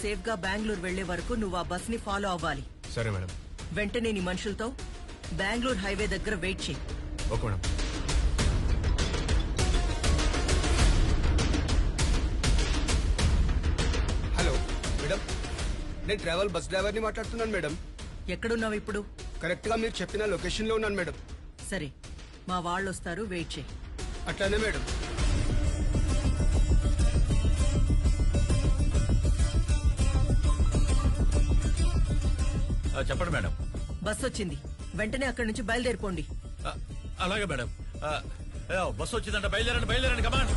Safe గా బెంగళూరు వెళ్లే వరకు నువ్వు ఆ బస్ ని ఫాలో అవ్వాలి. సరే మేడం. వెంటనే నీ మనుషులతో బెంగళూరు హైవే దగ్గర వెయిట్ చేయి. Okay madam. హలో మేడం, నేను ట్రావెల్ బస్ డ్రైవర్ని మాట్లాడుతున్నాను మేడం. ఎక్కడున్నావు ఇప్పుడు? కరెక్ట్ గా మీరు చెప్పిన లొకేషన్ లో ఉన్నాను మేడం. సరే, మా వాళ్ళు వస్తారు, వెయిట్ చేయి. అట్లానే మేడం. చెప్పండి మేడం. బస్ వచ్చింది, వెంటనే అక్కడి నుంచి బయలుదేరిపోండి. అలాగే మేడం. బస్సు వచ్చిందంట, బయలుదేరండి బయలుదేరండి, కమాండ్.